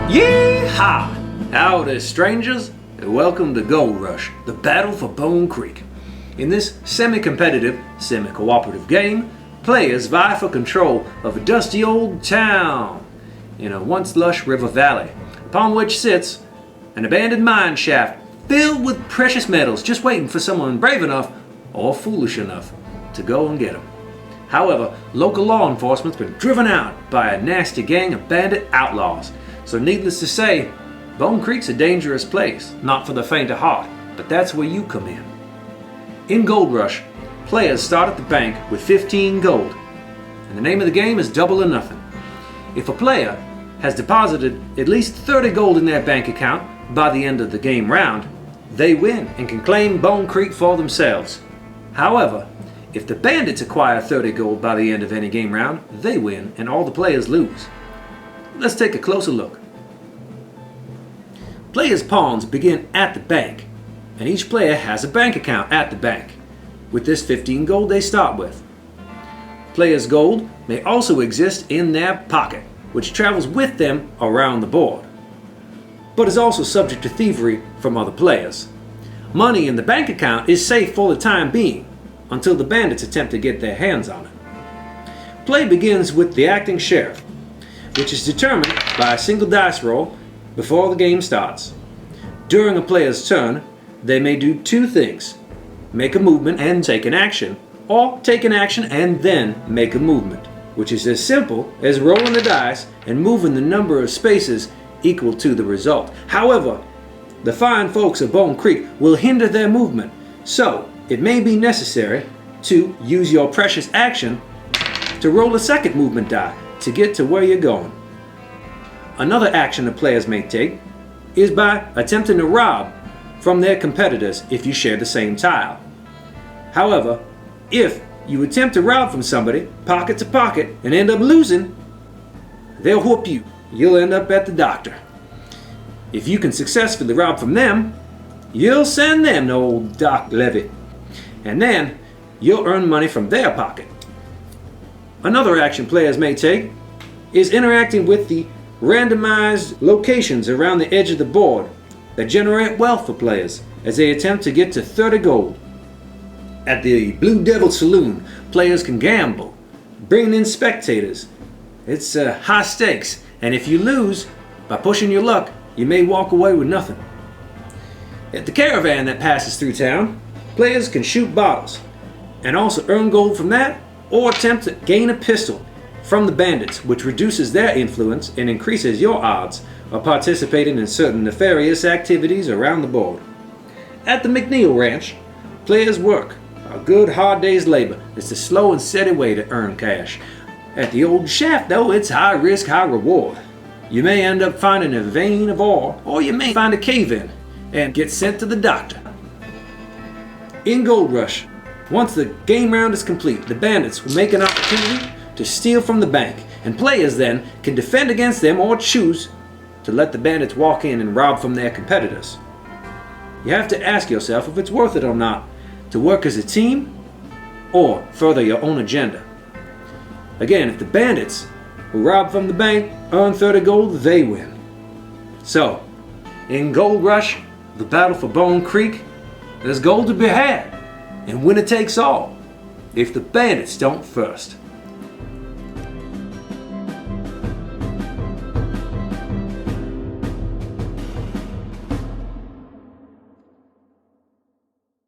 Yee-haw! Howdy, strangers, and welcome to Gold Rush, the battle for Bone Creek. In this semi-competitive, semi-cooperative game, players vie for control of a dusty old town in a once lush river valley, upon which sits an abandoned mine shaft filled with precious metals, just waiting for someone brave enough or foolish enough to go and get them. However, local law enforcement's been driven out by a nasty gang of bandit outlaws. So needless to say, Bone Creek's a dangerous place, not for the faint of heart, but that's where you come in. In Gold Rush, players start at the bank with 15 gold, and the name of the game is Double or Nothing. If a player has deposited at least 30 gold in their bank account by the end of the game round, they win and can claim Bone Creek for themselves. However, if the bandits acquire 30 gold by the end of any game round, they win and all the players lose. Let's take a closer look. Players' pawns begin at the bank, and each player has a bank account at the bank, with this 15 gold they start with. Players' gold may also exist in their pocket, which travels with them around the board, but is also subject to thievery from other players. Money in the bank account is safe for the time being, until the bandits attempt to get their hands on it. Play begins with the acting sheriff, which is determined by a single dice roll before the game starts. During a player's turn, they may do two things: make a movement and take an action, or take an action and then make a movement, which is as simple as rolling the dice and moving the number of spaces equal to the result. However, the fine folks of Bone Creek will hinder their movement, so it may be necessary to use your precious action to roll a second movement die to get to where you're going. Another action the players may take is by attempting to rob from their competitors if you share the same tile. However, if you attempt to rob from somebody, pocket to pocket, and end up losing, they'll whoop you. You'll end up at the doctor. If you can successfully rob from them, you'll send them to old Doc Levy, and then you'll earn money from their pocket. Another action players may take is interacting with the randomized locations around the edge of the board that generate wealth for players as they attempt to get to 30 gold. At the Blue Devil Saloon, players can gamble, bringing in spectators. It's high stakes, and if you lose, by pushing your luck, you may walk away with nothing. At the caravan that passes through town, players can shoot bottles and also earn gold from that, or attempt to gain a pistol from the bandits, which reduces their influence and increases your odds of participating in certain nefarious activities around the board. At the McNeil Ranch, players work a good hard day's labor. It's a slow and steady way to earn cash. At the old shaft though, it's high risk, high reward. You may end up finding a vein of ore, or you may find a cave-in and get sent to the doctor. In Gold Rush, once the game round is complete, the bandits will make an opportunity to steal from the bank, and players then can defend against them or choose to let the bandits walk in and rob from their competitors. You have to ask yourself if it's worth it or not to work as a team or further your own agenda. Again, if the bandits who rob from the bank earn 30 gold, they win. So, in Gold Rush, the battle for Bone Creek, there's gold to be had, and winner takes all if the bandits don't first.